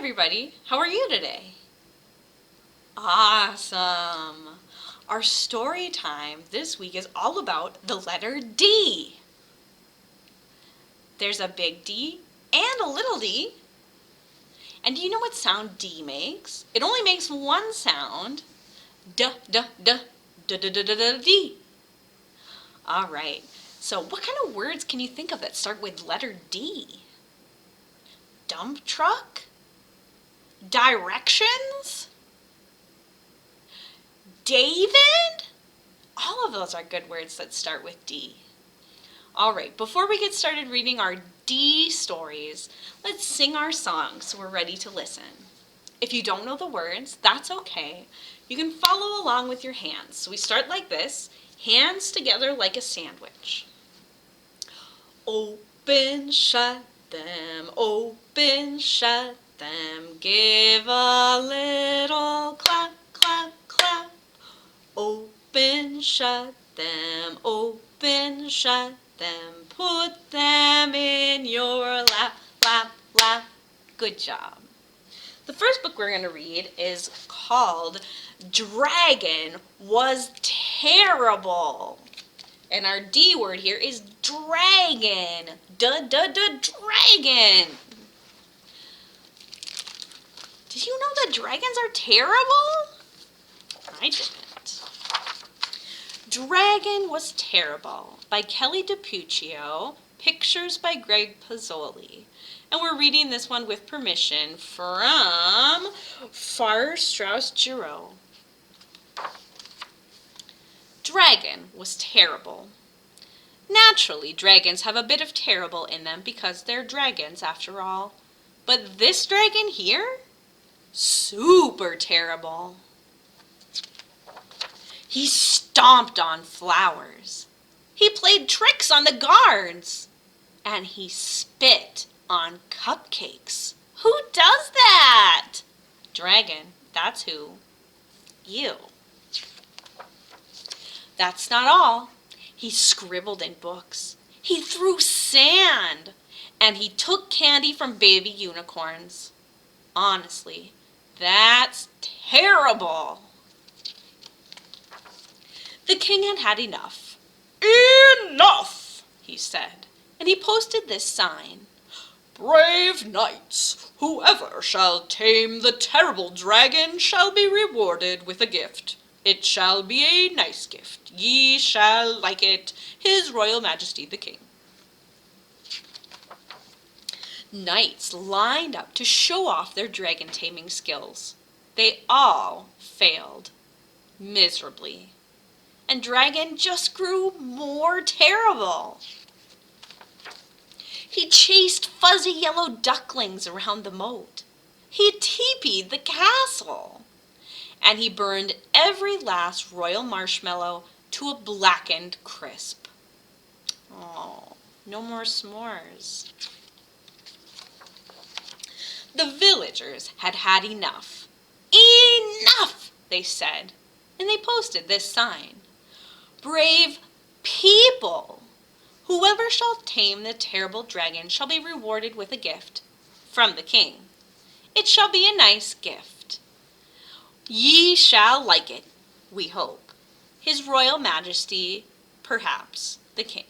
everybody, how are you today? Awesome! Our story time this week is all about the letter D. There's a big D and a little d. And do you know what sound D makes? It only makes one sound. D, D, D, D, D, D, D, D, D. All right, so what kind of words can you think of that start with letter D? Dump truck? Directions? David? All of those are good words that start with D. All right, before we get started reading our D stories, let's sing our song so we're ready to listen. If you don't know the words, that's okay. You can follow along with your hands. So we start like this, hands together like a sandwich. Open, shut them, open, shut them, give a little clap, clap, clap. Open, shut them, open, shut them, put them in your lap, lap, lap. Good job. The first book we're going to read is called Dragon Was Terrible. And our D word here is dragon. Dragon. Did you know that dragons are terrible? I didn't. Dragon Was Terrible by Kelly DiPuccio, pictures by Greg Pozzoli. And we're reading this one with permission from Farrar Straus Giroux. Dragon was terrible. Naturally, dragons have a bit of terrible in them because they're dragons after all. But this dragon here? Super terrible. He stomped on flowers. He played tricks on the guards. And he spit on cupcakes. Who does that? Dragon, that's who. You. That's not all. He scribbled in books. He threw sand. And he took candy from baby unicorns. Honestly, that's terrible. The king had had enough. Enough, he said, and he posted this sign. Brave knights, whoever shall tame the terrible dragon shall be rewarded with a gift. It shall be a nice gift. Ye shall like it, His Royal Majesty the King. Knights lined up to show off their dragon taming skills. They all failed miserably. And Dragon just grew more terrible. He chased fuzzy yellow ducklings around the moat. He teepeed the castle. And he burned every last royal marshmallow to a blackened crisp. Oh, no more s'mores. The villagers had had enough. Enough, they said, and they posted this sign. Brave people, whoever shall tame the terrible dragon shall be rewarded with a gift from the king. It shall be a nice gift. Ye shall like it, we hope. His Royal Majesty, perhaps, the king.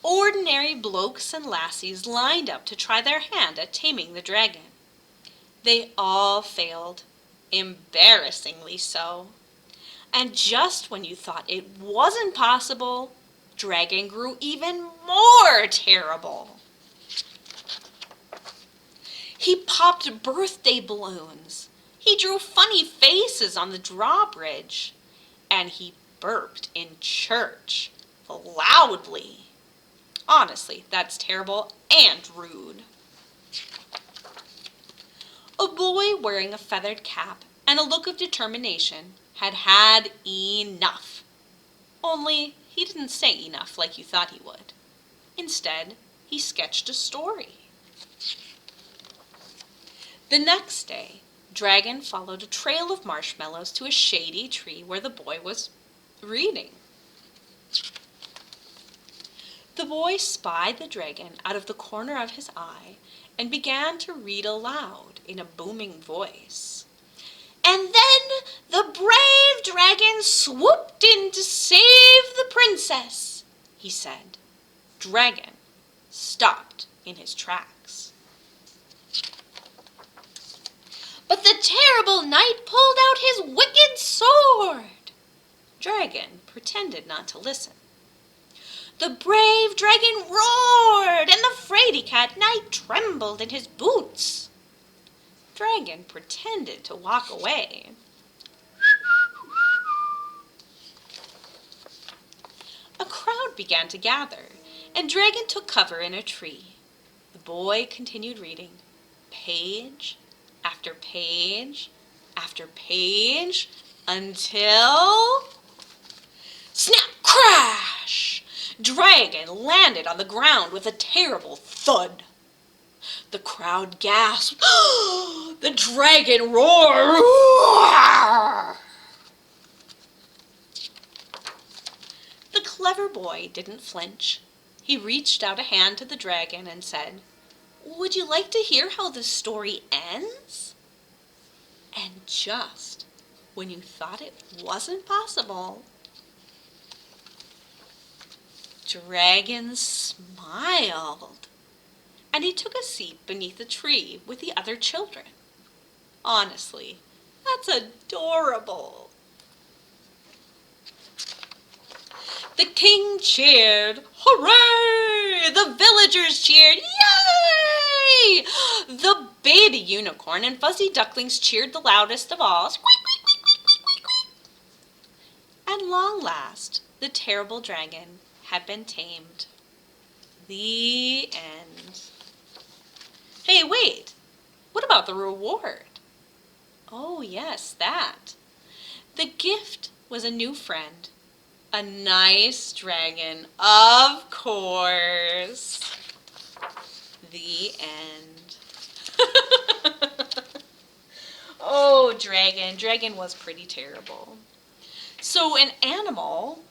Ordinary blokes and lassies lined up to try their hand at taming the dragon. They all failed, embarrassingly so. And just when you thought it wasn't possible, Dragon grew even more terrible. He popped birthday balloons. He drew funny faces on the drawbridge. And he burped in church, loudly. Honestly, that's terrible and rude. A boy wearing a feathered cap and a look of determination had had enough. Only he didn't say enough like you thought he would. Instead, he sketched a story. The next day, Dragon followed a trail of marshmallows to a shady tree where the boy was reading. The boy spied the dragon out of the corner of his eye and began to read aloud in a booming voice. "And then the brave dragon swooped in to save the princess," he said. Dragon stopped in his tracks. "But the terrible knight pulled out his wicked sword." Dragon pretended not to listen. "The brave dragon roared, and the fraidy-cat knight trembled in his boots." Dragon pretended to walk away. A crowd began to gather, and Dragon took cover in a tree. The boy continued reading, page after page after page, until... Snap! Crash! Dragon landed on the ground with a terrible thud. The crowd gasped. The dragon roared. The clever boy didn't flinch. He reached out a hand to the dragon and said, "Would you like to hear how the story ends?" And just when you thought it wasn't possible, Dragon smiled, and he took a seat beneath a tree with the other children. Honestly, that's adorable. The king cheered, "Hooray!" The villagers cheered, "Yay!" The baby unicorn and fuzzy ducklings cheered the loudest of all. Squeak, squeak, squeak, squeak, squeak, squeak. At long last, the terrible dragon had been tamed. The end. Hey, wait! What about the reward? Oh, yes, that. The gift was a new friend. A nice dragon, of course. The end. Oh, Dragon was pretty terrible. So an animal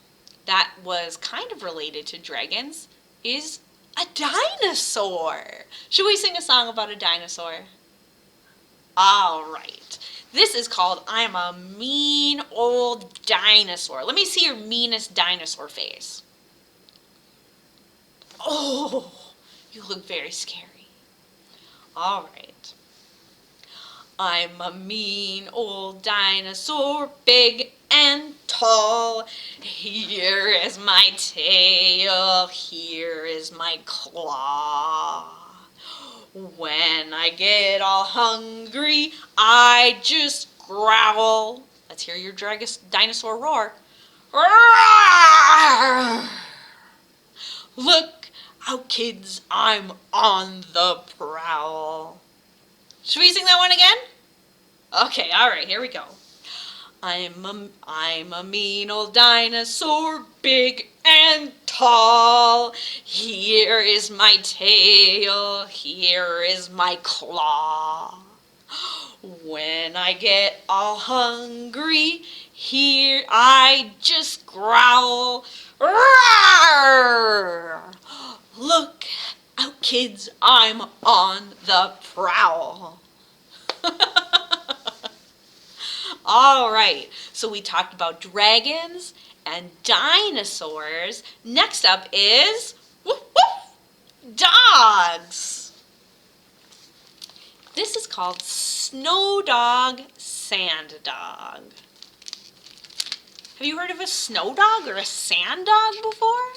that was kind of related to dragons is a dinosaur. Should we sing a song about a dinosaur? All right. This is called "I'm a Mean Old Dinosaur." Let me see your meanest dinosaur face. Oh, you look very scary. All right. I'm a mean old dinosaur, big and tall. Here is my tail, here is my claw. When I get all hungry, I just growl. Let's hear your dinosaur roar. Roar! Look out, kids, I'm on the prowl. Should we sing that one again? Okay, all right, here we go. I'm a mean old dinosaur, big and tall. Here is my tail, here is my claw. When I get all hungry, here I just growl. Roar! Look out, kids, I'm on the prowl. All right, so we talked about dragons and dinosaurs. Next up is woof, woof, dogs. This is called snow dog, sand dog. Have you heard of a snow dog or a sand dog before?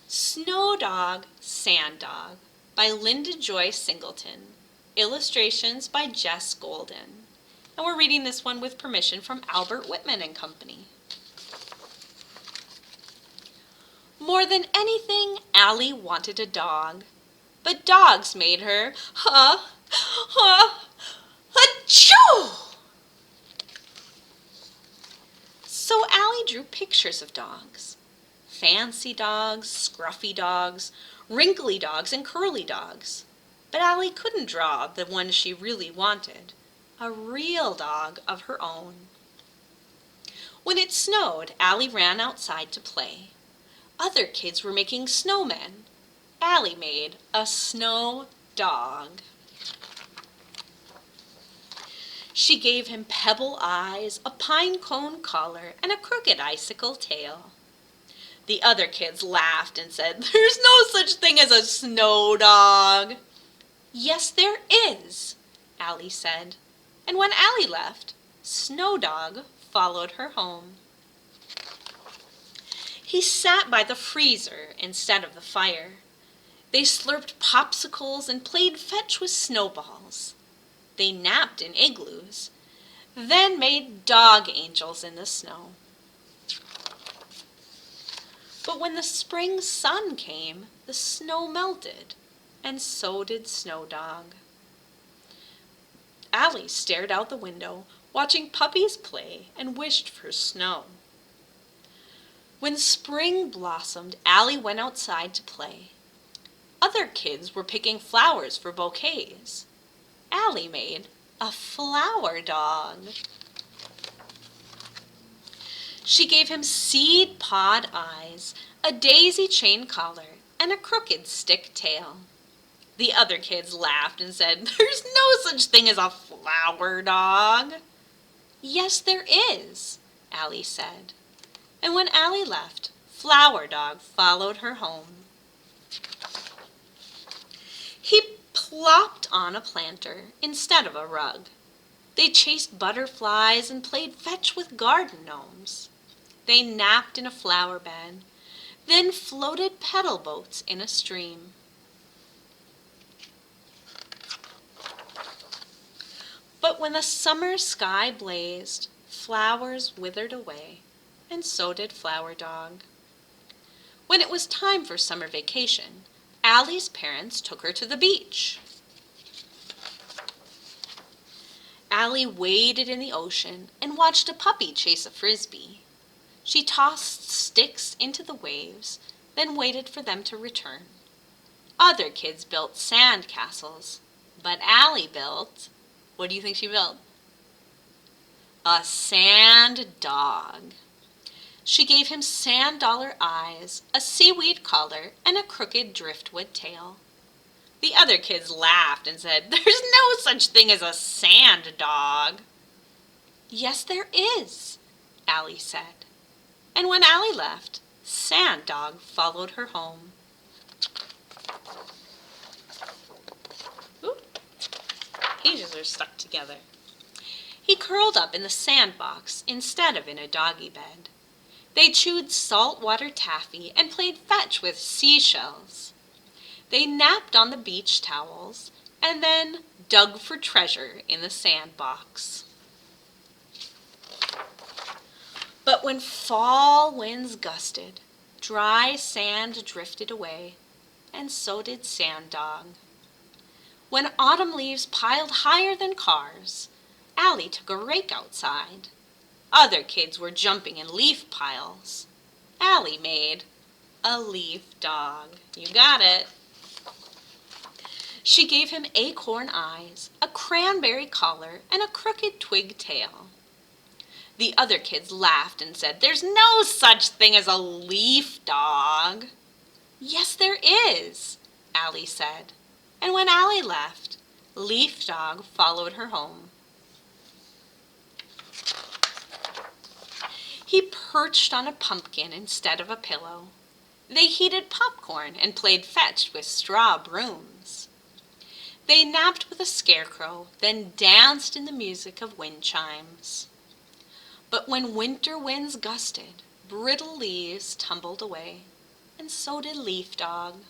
Snow Dog, Sand Dog by Linda Joy Singleton. Illustrations by Jess Golden. And we're reading this one with permission from Albert Whitman and Company. More than anything, Allie wanted a dog. But dogs made her, achoo! So Allie drew pictures of dogs. Fancy dogs, scruffy dogs, wrinkly dogs, and curly dogs. But Allie couldn't draw the one she really wanted, a real dog of her own. When it snowed, Allie ran outside to play. Other kids were making snowmen. Allie made a snow dog. She gave him pebble eyes, a pine cone collar, and a crooked icicle tail. The other kids laughed and said, "There's no such thing as a snow dog." "Yes, there is," Allie said. And when Allie left, Snow Dog followed her home. He sat by the freezer instead of the fire. They slurped popsicles and played fetch with snowballs. They napped in igloos, then made dog angels in the snow. But when the spring sun came, the snow melted, and so did Snow Dog. Allie stared out the window, watching puppies play, and wished for snow. When spring blossomed, Allie went outside to play. Other kids were picking flowers for bouquets. Allie made a flower dog. She gave him seed pod eyes, a daisy chain collar, and a crooked stick tail. The other kids laughed and said, "There's no such thing as a flower dog." "Yes, there is," Allie said. And when Allie left, Flower Dog followed her home. He plopped on a planter instead of a rug. They chased butterflies and played fetch with garden gnomes. They napped in a flower bed, then floated pedal boats in a stream. But when the summer sky blazed, flowers withered away, and so did Flower Dog. When it was time for summer vacation, Allie's parents took her to the beach. Allie waded in the ocean and watched a puppy chase a frisbee. She tossed sticks into the waves, then waited for them to return. Other kids built sand castles, but Allie built, what do you think she built? A sand dog. She gave him sand dollar eyes, a seaweed collar, and a crooked driftwood tail. The other kids laughed and said, "There's no such thing as a sand dog." "Yes, there is," Allie said. And when Allie left, Sand Dog followed her home. Ooh, pages are stuck together. He curled up in the sandbox instead of in a doggy bed. They chewed saltwater taffy and played fetch with seashells. They napped on the beach towels and then dug for treasure in the sandbox. But when fall winds gusted, dry sand drifted away, and so did Sand Dog. When autumn leaves piled higher than cars, Allie took a rake outside. Other kids were jumping in leaf piles. Allie made a leaf dog. You got it. She gave him acorn eyes, a cranberry collar, and a crooked twig tail. The other kids laughed and said, "There's no such thing as a leaf dog." "Yes, there is," Allie said. And when Allie left, Leaf Dog followed her home. He perched on a pumpkin instead of a pillow. They heated popcorn and played fetch with straw brooms. They napped with a scarecrow, then danced in the music of wind chimes. But when winter winds gusted, brittle leaves tumbled away, and so did Leaf Dog.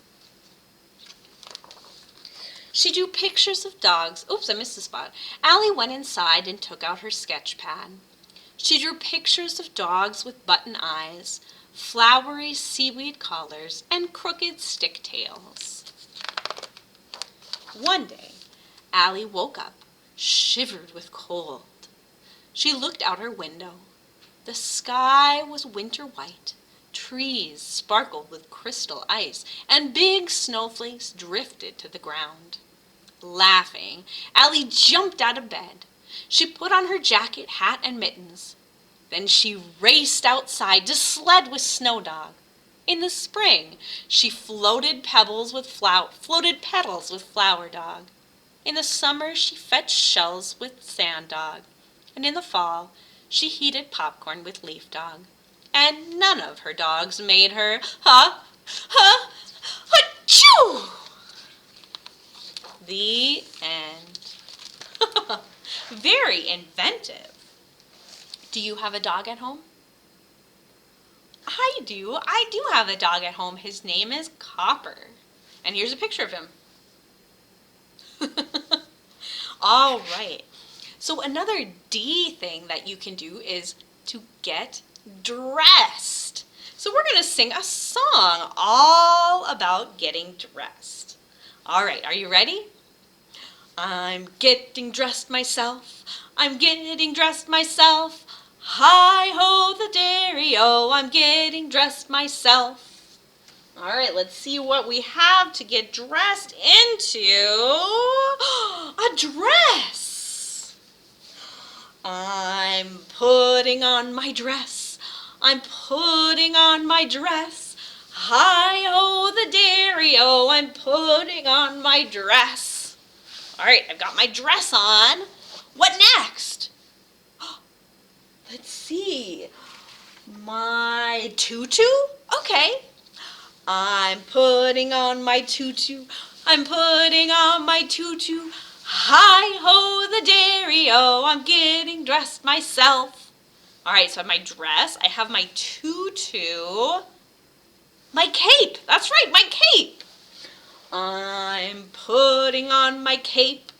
She drew pictures of dogs. Oops, I missed a spot. Allie went inside and took out her sketch pad. She drew pictures of dogs with button eyes, flowery seaweed collars, and crooked stick tails. One day, Allie woke up, shivered with cold. She looked out her window. The sky was winter white. Trees sparkled with crystal ice, and big snowflakes drifted to the ground. Laughing, Allie jumped out of bed. She put on her jacket, hat, and mittens. Then she raced outside to sled with Snow Dog. In the spring, she floated petals with flower dog. In the summer, she fetched shells with sand dog. And in the fall, she heated popcorn with leaf dog. And none of her dogs made her ha-choo! The end. Very inventive. Do you have a dog at home? I do. I do have a dog at home. His name is Copper. And here's a picture of him. All right. So another D thing that you can do is to get dressed. So we're going to sing a song all about getting dressed. All right, are you ready? I'm getting dressed myself. I'm getting dressed myself. Hi-ho the dairy-o, I'm getting dressed myself. All right, let's see what we have to get dressed into. A dress. I'm putting on my dress. I'm putting on my dress. Hi-ho the dairy-o, I'm putting on my dress. All right, I've got my dress on. What next? Let's see. My tutu? Okay. I'm putting on my tutu. I'm putting on my tutu. Hi-ho the dairy-o, I'm getting dressed myself. All right, so I have my dress. I have my tutu. My cape. That's right, my cape. I'm putting on my cape.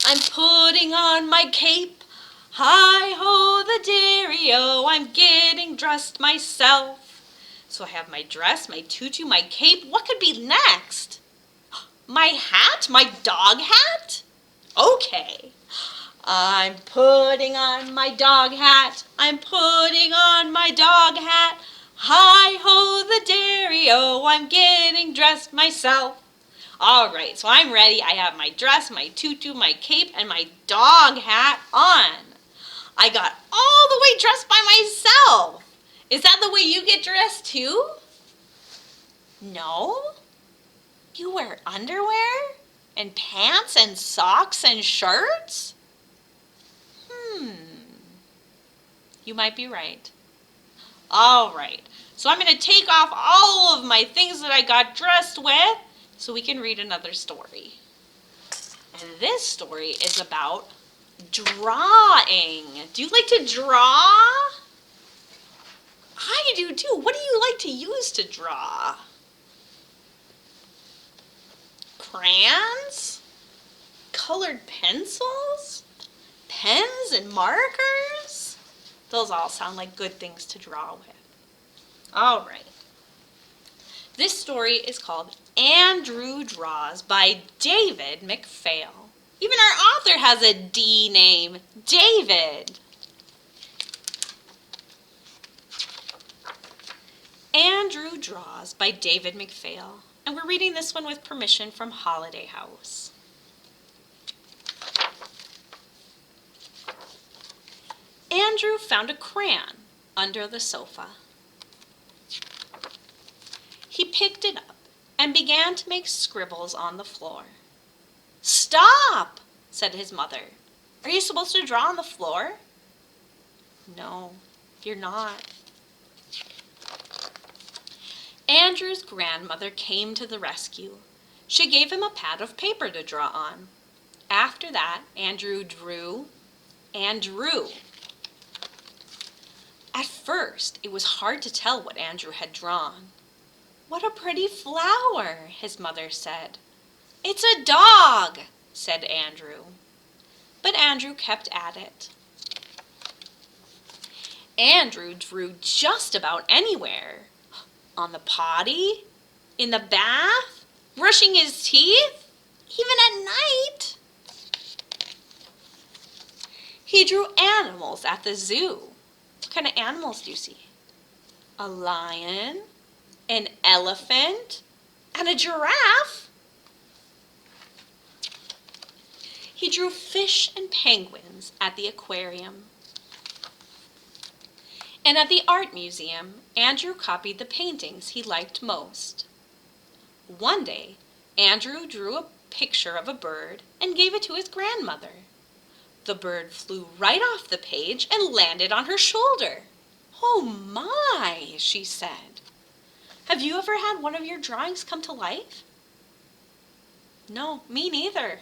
I'm putting on my cape. Hi-ho the dairy-o, I'm getting dressed myself. So I have my dress, my tutu, my cape. What could be next? My hat? My dog hat? Okay. I'm putting on my dog hat. I'm putting on my dog hat. Hi-ho the dairy-o, I'm getting dressed myself. All right, so I'm ready. I have my dress, my tutu, my cape, and my dog hat on. I got all the way dressed by myself. Is that the way you get dressed too? No? You wear underwear and pants and socks and shirts? You might be right. All right, so I'm going to take off all of my things that I got dressed with so we can read another story. And this story is about drawing. Do you like to draw? I do too. What do you like to use to draw? Crayons? Colored pencils? Pens and markers? Those all sound like good things to draw with. All right. This story is called Andrew Draws by David McPhail. Even our author has a D name, David. Andrew Draws by David McPhail. And we're reading this one with permission from Holiday House. Andrew found a crayon under the sofa. He picked it up and began to make scribbles on the floor. "Stop!" said his mother. "Are you supposed to draw on the floor?" "No, you're not." Andrew's grandmother came to the rescue. She gave him a pad of paper to draw on. After that, Andrew drew and drew. At first, it was hard to tell what Andrew had drawn. "What a pretty flower," his mother said. "It's a dog," said Andrew. But Andrew kept at it. Andrew drew just about anywhere. On the potty, in the bath, brushing his teeth, even at night. He drew animals at the zoo. What kind of animals do you see? A lion, an elephant, and a giraffe. He drew fish and penguins at the aquarium. And at the art museum, Andrew copied the paintings he liked most. One day, Andrew drew a picture of a bird and gave it to his grandmother. The bird flew right off the page and landed on her shoulder. "Oh my," she said. "Have you ever had one of your drawings come to life?" "No, me neither.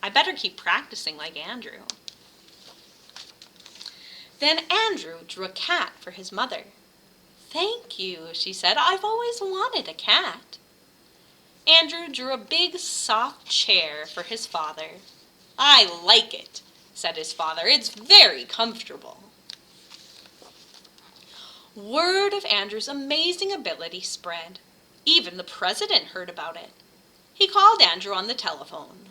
I better keep practicing like Andrew." Then Andrew drew a cat for his mother. "Thank you," she said. "I've always wanted a cat." Andrew drew a big soft chair for his father. "I like it," said his father. "It's very comfortable." Word of Andrew's amazing ability spread. Even the president heard about it. He called Andrew on the telephone.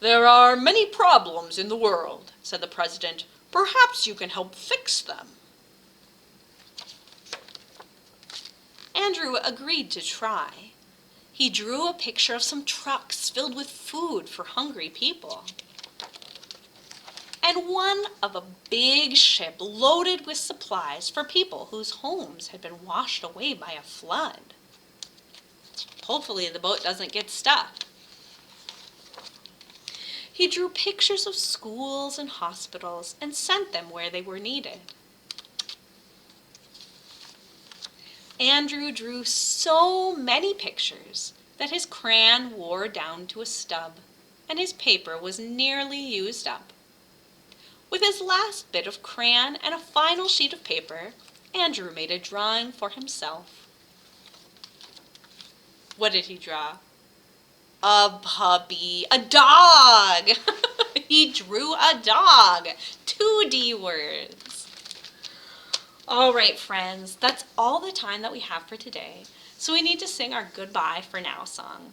"There are many problems in the world," said the president. "Perhaps you can help fix them." Andrew agreed to try. He drew a picture of some trucks filled with food for hungry people, and one of a big ship loaded with supplies for people whose homes had been washed away by a flood. Hopefully the boat doesn't get stuck. He drew pictures of schools and hospitals and sent them where they were needed. Andrew drew so many pictures that his crayon wore down to a stub, and his paper was nearly used up. With his last bit of crayon and a final sheet of paper, Andrew made a drawing for himself. What did he draw? A puppy, a dog. He drew a dog. 2D words. All right, friends, that's all the time that we have for today. So we need to sing our Goodbye for Now song.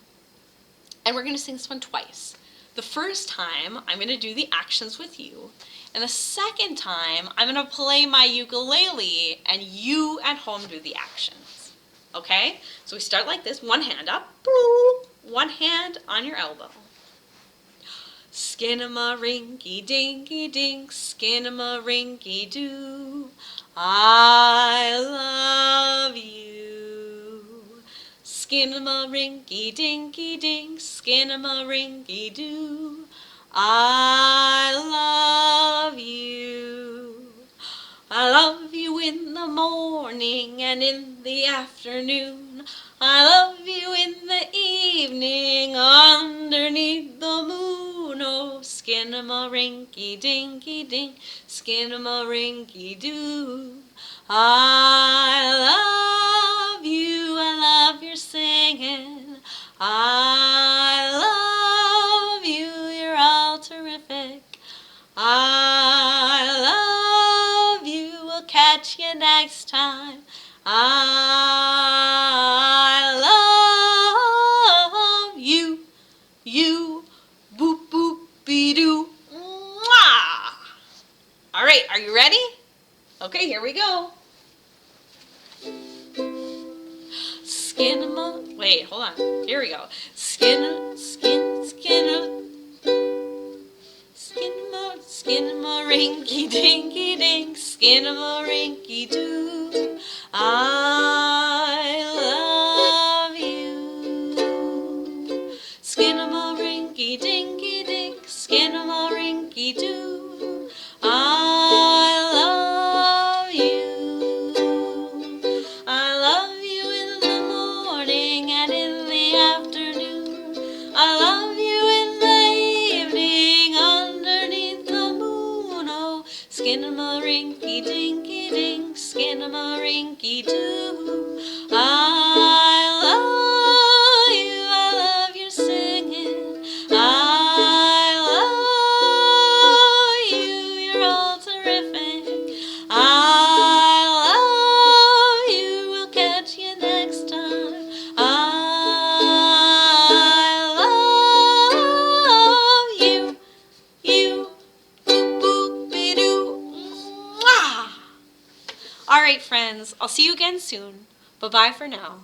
And we're going to sing this one twice. The first time, I'm going to do the actions with you. And the second time, I'm going to play my ukulele and you at home do the actions. Okay? So we start like this, one hand up, one hand on your elbow. Skin-a-ma-rinky-dinky-dink, skin-a-ma-rinky-doo, I love you. Skin-a-ma-rinky-dinky-dink, skin-a-ma-rinky-doo, I love you. I love you in the morning and in the afternoon. I love you in the evening underneath the moon. Oh, skin-a-ma-rinky-dinky-dink, skin-a-ma-rinky-doo. I love you, I love your singing. I love you, you're all terrific. I love you, we'll catch you next time. I love you, boop boop be doo. Mwah! All right, are you ready? Okay, here we go. Wait, hold on. Here we go. Skin-a-ma-rinky-dinky-dink, skin-a-ma-rinky-doo. I love you. Skin-a-ma-rinky-dinky-dink, skin-a-ma-rinky-doo. I love you. I love you in the morning and in the afternoon. I love you in the evening underneath the moon. Oh, skin-a-ma-rinky-dinky-dink, skin-a-ma-rinky-doo. I love you, I love your singing. I love you, you're all terrific. I love you, we'll catch you next time. I love you, boop boop be doo. Mwah! All right, friends, I'll see you again soon. Bye-bye for now.